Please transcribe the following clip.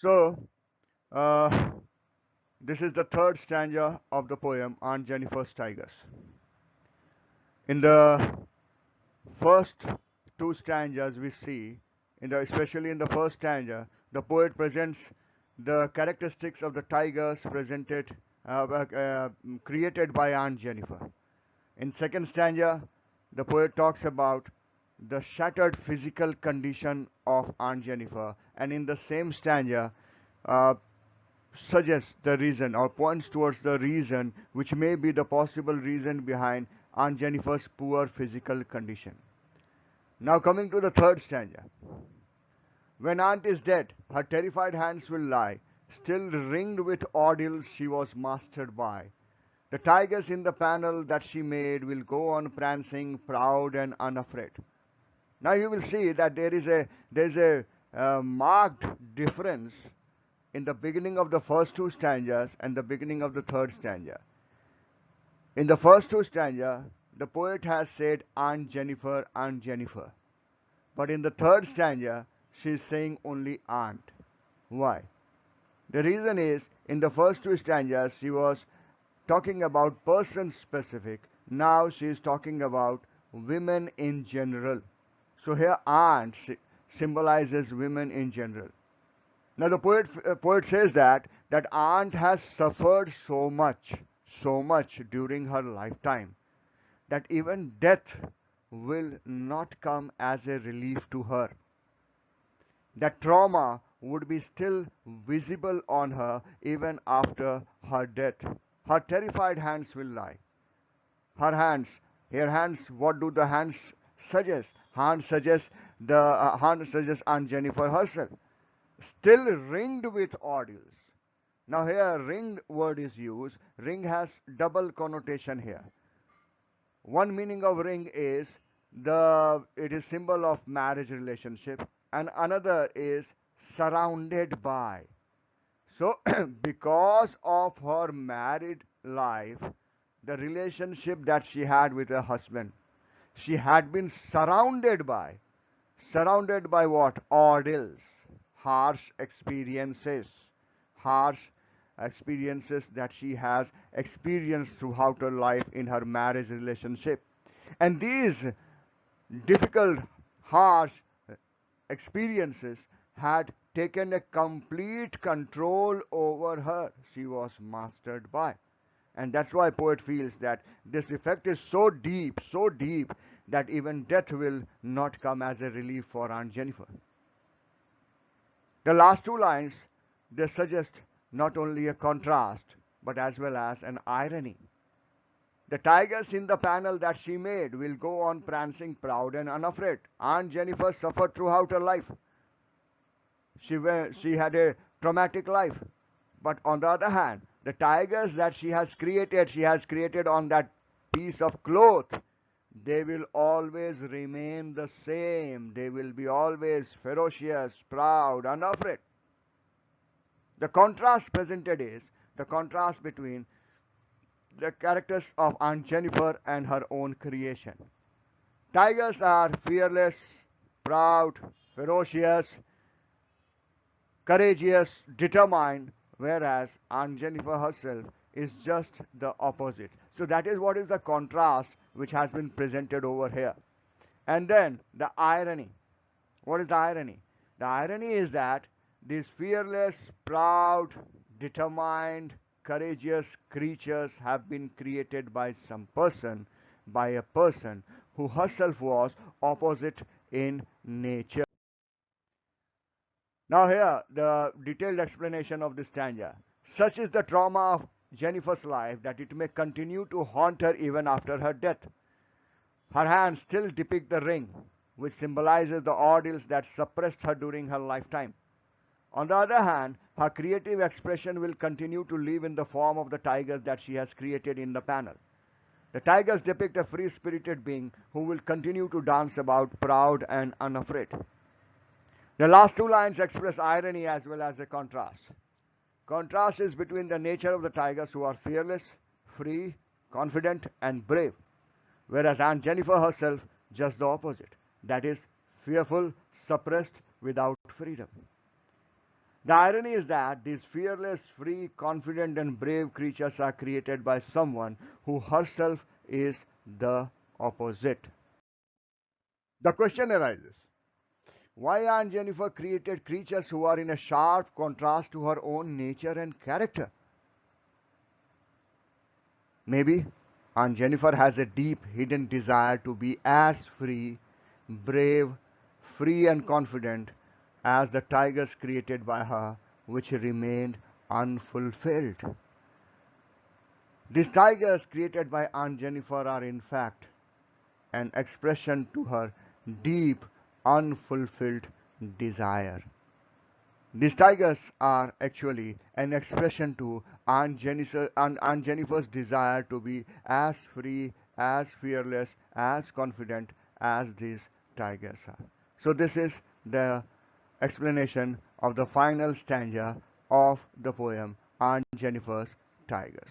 So, uh, this is the third stanza of the poem Aunt Jennifer's Tigers. In the first two stanzas, we see, especially in the first stanza, the poet presents the characteristics of the tigers created by Aunt Jennifer. In second stanza, the poet talks about the shattered physical condition of Aunt Jennifer, and in the same stanza, uh, suggests the reason or points towards the reason which may be the possible reason behind Aunt Jennifer's poor physical condition. Now, coming to the third stanza. When Aunt is dead, her terrified hands will lie, still ringed with ordeals she was mastered by. The tigers in the panel that she made will go on prancing, proud and unafraid. Now you will see that there is a marked difference in the beginning of the first two stanzas and the beginning of the third stanza. In the first two stanzas, the poet has said Aunt Jennifer, Aunt Jennifer. But in the third stanza, she is saying only Aunt. Why? The reason is, in the first two stanzas, she was talking about person specific. Now she is talking about women in general. So here Aunt symbolizes women in general. Now the poet says that Aunt has suffered so much during her lifetime that even death will not come as a relief to her. That trauma would be still visible on her even after her death. Her terrified hands will lie. Her hands, her hands, what do the hands suggest? Hand suggests Aunt Jennifer herself, still ringed with ordeals. Now here ringed word is used. Ring has double connotation here. One meaning of ring is it is symbol of marriage relationship, and another is surrounded by. So because of her married life, the relationship that she had with her husband, she had been surrounded by what? Ordeals, harsh experiences, harsh experiences that she has experienced throughout her life in her marriage relationship. And these difficult, harsh experiences had taken a complete control over her. She was mastered by. And that's why poet feels that this effect is so deep, that even death will not come as a relief for Aunt Jennifer. The last two lines, they suggest not only a contrast, but as well as an irony. The tigers in the panel that she made will go on prancing proud and unafraid. Aunt Jennifer suffered throughout her life. She had a traumatic life. But on the other hand, the tigers that she has created on that piece of cloth, they will always remain the same. They will be always ferocious, proud, unafraid. The contrast presented is the contrast between the characters of Aunt Jennifer and her own creation. Tigers are fearless, proud, ferocious, courageous, determined, whereas Aunt Jennifer herself is just the opposite. So that is what is the contrast which has been presented over here. And then the irony. What is the irony? The irony is that these fearless, proud, determined, courageous creatures have been created by a person who herself was opposite in nature. Now here, the detailed explanation of this stanza. Such is the trauma of Jennifer's life that it may continue to haunt her even after her death. Her hands still depict the ring, which symbolizes the ordeals that suppressed her during her lifetime. On the other hand, her creative expression will continue to live in the form of the tigers that she has created in the panel. The tigers depict a free-spirited being who will continue to dance about proud and unafraid. The last two lines express irony as well as a contrast. Contrast is between the nature of the tigers who are fearless, free, confident, and brave, whereas Aunt Jennifer herself just the opposite, that is, fearful, suppressed, without freedom. The irony is that these fearless, free, confident, and brave creatures are created by someone who herself is the opposite. The question arises, why Aunt Jennifer created creatures who are in a sharp contrast to her own nature and character? Maybe Aunt Jennifer has a deep hidden desire to be as free, brave, free, and confident as the tigers created by her, which remained unfulfilled. These tigers created by Aunt Jennifer are in fact an expression to her deep, unfulfilled desire. These tigers are actually an expression to Aunt Jennifer's desire to be as free, as fearless, as confident as these tigers are. So, this is the explanation of the final stanza of the poem Aunt Jennifer's Tigers.